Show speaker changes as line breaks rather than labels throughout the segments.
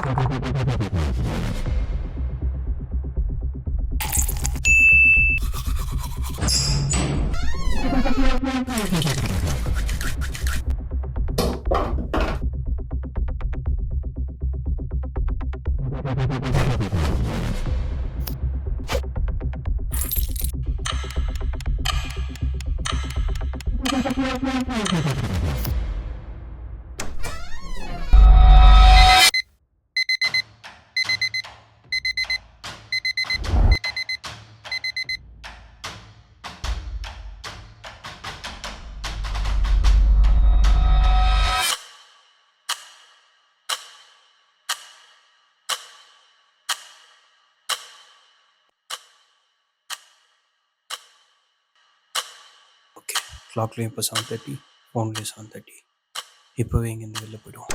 Okay, கிளாக்லேயும் இப்போ 7:30, ஃபோன்லேயும் 7:30. இப்போவே இங்கேருந்து வெளில போய்டுவோம்.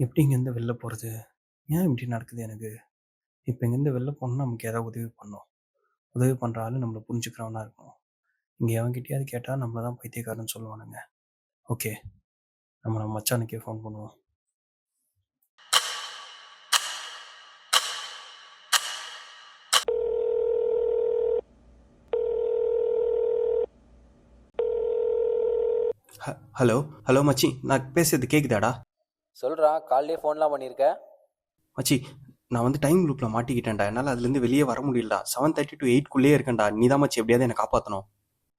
எப்படி இங்கேருந்து வெளில போகிறது? ஏன் இப்படி நடக்குது எனக்கு? இப்போ இங்கேருந்து வெளில போகணுன்னா நமக்கு ஏதாவது உதவி பண்ணணும். உதவி பண்ணுற ஆள் நம்மளை புரிஞ்சுக்கிறவனா இருக்கணும். இங்கே எவன்கிட்டயாவது கேட்டால் நம்மளை தான் பைத்தியக்காரன்னு சொல்லுவானுங்க. ஓகே, நம்ம மச்சானுக்கே ஃபோன் பண்ணுவோம். ஹலோ ஹலோ மச்சி, நான் பேசுறது கேட்குதாடா?
சொல்கிறா, காலையிலே ஃபோன்லாம் பண்ணியிருக்க.
மச்சி, நான் வந்து டைம் லூப்பில் மாட்டிக்கிட்டேன்டா. என்னால் அதுலேருந்து வெளியே வர முடியலடா. 7:30 to 8க்குள்ளேயே இருக்கேன்டா. நீ தான் மச்சி எப்படியாவது என்னை காப்பாற்றணும்.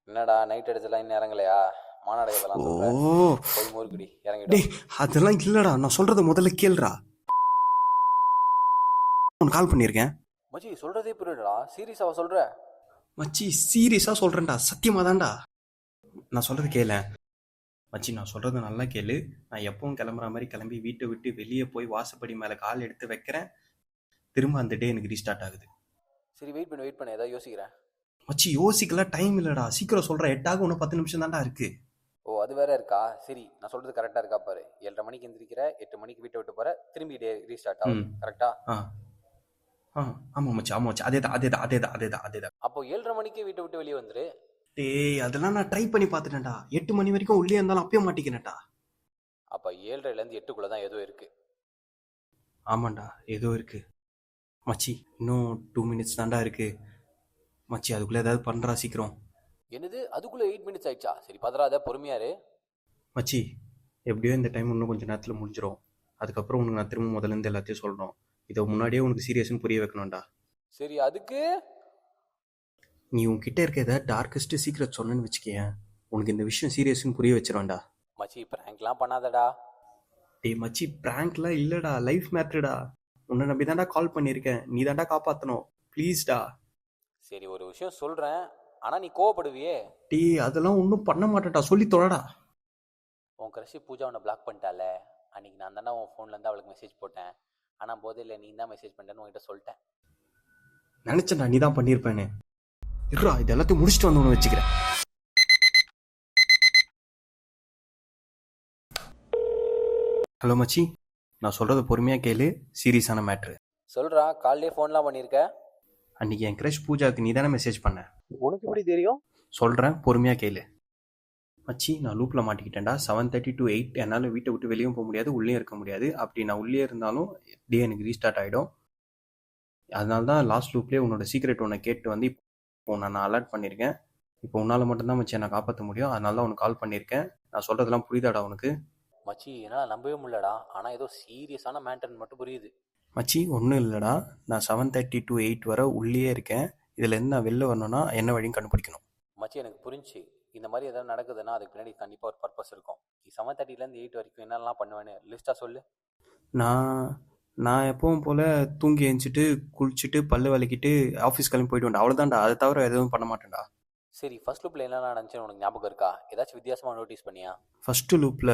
என்னடா நைட் அடிச்சலாம் இன்னும் இறங்கலையா? மாநாடு இதெல்லாம்
ஓ
போய் முறுக்குடி
டேய்,
இறங்கிடும்.
அதெல்லாம் இல்லைடா. நான் சொல்கிறத முதல்ல கேளுடா. உனக்கு கால் பண்ணியிருக்கேன்.
மச்சி சொல்கிறதே புரியலடா, சீரியஸாக சொல்கிற?
மச்சி சீரியஸாக சொல்கிறேன்டா, சத்தியமாக தான்டா. நான் சொல்கிறது கேளு மச்சி, நான் சொல்கிறது நல்லா கேளு. நான் எப்பவும் கிளம்புற மாதிரி கிளம்பி வீட்டை விட்டு வெளியே போய் வாசப்படி மேலே கால் எடுத்து வைக்கிறேன். திரும்ப அந்த டே எனக்கு ரீஸ்டார்ட் ஆகுது.
சரி வெயிட் பண்ணு, ஏதாவது யோசிக்கிறேன்.
மச்சி யோசிக்கலாம் டைம் இல்லைடா. சீக்கிரம் சொல்கிறேன். 8 இன்னும் 10 நிமிஷம் தான்டா இருக்குது.
ஓ அது வேற இருக்கா? சரி நான் சொல்கிறது கரெக்டாக இருக்கா பாரு. 7:30 மணிக்கு எந்திரிக்கிற, 8 மணிக்கு வீட்டை விட்டு போகிற, திரும்பி டே ரீஸ்டார்ட் ஆகும். கரெக்டா?
ஆமாம் மச்சி, ஆமாம் மச்சி, அதேதான்.
அப்போ 7:30 மணிக்கு வீட்டை விட்டு வெளியே வந்துரு.
டேய், அதெல்லாம் நான் ட்ரை பண்ணி பார்த்துட்டேன்டா. 8 மணி வரைக்கும் உள்ளே இருந்தாலும் அப்பயே மாட்டிக்கிறேன்டா.
அப்போ 7:30லேருந்து 8க்குள்ளே தான் ஏதோ இருக்குது.
ஆமாண்டா, ஏதோ இருக்குது மச்சி. இன்னும் 2 மினிட்ஸ் தான்டா இருக்குது மச்சி. அதுக்குள்ளே ஏதாவது பண்ணுறா சீக்கிரம்.
என்னது, அதுக்குள்ளே 8 மினிட்ஸ் ஆயிடுச்சா? சரி பதறாத, பொறுமையாரு
மச்சி. எப்படியோ இந்த டைம் இன்னும் கொஞ்சம் நேரத்தில் முடிஞ்சிடும். அதுக்கப்புறம் உனக்கு நான் திரும்ப முதலேருந்து எல்லாத்தையும் சொல்கிறோம். இதை முன்னாடியே உனக்கு சீரியஸ்ன்னு புரிய வைக்கணும்டா.
சரி அதுக்கு
நீ உன்கிட்ட இருக்க ஏதாவது டார்க்கஸ்ட் சீக்ரெட் சொன்னேன்னு வச்சுக்கேன், உனக்கு இந்த விஷயம் சீரியஸ்ன்னு புரிய வச்சிருவேன்டா.
மச்சி ப்ராங்க்லாம் பண்ணாதடா.
டேய் மச்சி, ப்ராங்க்லாம் இல்லைடா, லைஃப் மேட்ருடா. உன்னை நம்பி தான்டா கால் பண்ணியிருக்கேன். நீ தான்டா காப்பாற்றணும், ப்ளீஸ்டா.
சரி ஒரு விஷயம் சொல்கிறேன், ஆனால் நீ கோவப்படுவியே.
டேய், அதெல்லாம் ஒன்றும் பண்ண மாட்டேன்டா, சொல்லி தொலைடா.
உன் கிரஷி பூஜா உன்னை பிளாக் பண்ணிட்டால, அன்றைக்கி நான் தானே உன் ஃபோன்லேருந்து அவளுக்கு மெசேஜ் போட்டேன். ஆனால் போதையில் நீ தான் மெசேஜ் பண்ணிட்டேன்னு உன்கிட்ட சொல்லிட்டேன்.
நினச்சேன்டா நீ தான் பண்ணியிருப்பேன்னு. இருடா, இது எல்லாத்தையும் முடிச்சுட்டு வந்து ஒன்று வச்சுக்கிறேன். ஹலோ மச்சி, நான் சொல்கிறத பொறுமையாக கேளு. சீரியஸான மேட்ரு
சொல்கிறா. காலையிலே ஃபோன்லாம் பண்ணியிருக்க.
அன்றைக்கி என் கிரஷ் பூஜாவுக்கு நீ தானே மெசேஜ் பண்ண.
உனக்கு எப்படி தெரியும்?
சொல்கிறேன், பொறுமையாக கேளு மச்சி. நான் லூப்பில் மாட்டிக்கிட்டேன்டா. 7:30 to 8 என்னால் வீட்டை விட்டு வெளியும் போக முடியாது, உள்ளே இருக்க முடியாது. அப்படி நான் உள்ளே இருந்தாலும் டே எனக்கு ரீஸ்டார்ட் ஆகிடும். அதனால தான் லாஸ்ட் லூப்லேயே உன்னோட சீக்ரெட் ஒன்று கேட்டு வந்து இப்போ நான் அலர்ட் பண்ணியிருக்கேன். இப்போ உன்னால் மட்டும்தான் மச்சி என்னை காப்பாற்ற முடியும். அதனால தான் உனக்கு கால் பண்ணியிருக்கேன். நான் சொல்கிறதெல்லாம் புரியுதாடா உனக்கு?
மச்சி என்னால் நம்பவே முடியலடா, ஆனால் ஏதோ சீரியஸான மேட்டர்னு மட்டும் புரியுது.
மச்சி ஒன்றும் இல்லைடா, நான் 7:30 to 8 வரை உள்ளே இருக்கேன். இதுலேருந்து நான் வெளில வரணும்னா என்ன வழியும் கண்டுபிடிக்கணும்.
மச்சி எனக்கு புரிஞ்சு, இந்த மாதிரி எதாவது நடக்குதுன்னா அதுக்கு பின்னாடி கண்டிப்பாக ஒரு பர்பஸ் இருக்கும். நீ 7:30லேருந்து 8 வரைக்கும் என்னெல்லாம் பண்ணுவேன்னு லிஸ்ட்டாக சொல்லு.
நான் எப்பவும் போல் தூங்கி எழுந்திரிச்சிட்டு குளிச்சுட்டு பல்லு விளக்கிட்டு ஆஃபீஸ் கிளம்பி போய்ட்டு அவ்வளோதான்டா. அதை தவிர எதுவும் பண்ண மாட்டேன்டா.
சரி ஃபர்ஸ்ட் லூப்பில் என்னெல்லாம் நடந்துச்சுன்னு உனக்கு ஞாபகம் இருக்கா? ஏதாச்சும் வித்தியாசமாக நோட்டீஸ் பண்ணியா?
ஃபஸ்ட்டு லூப்பில்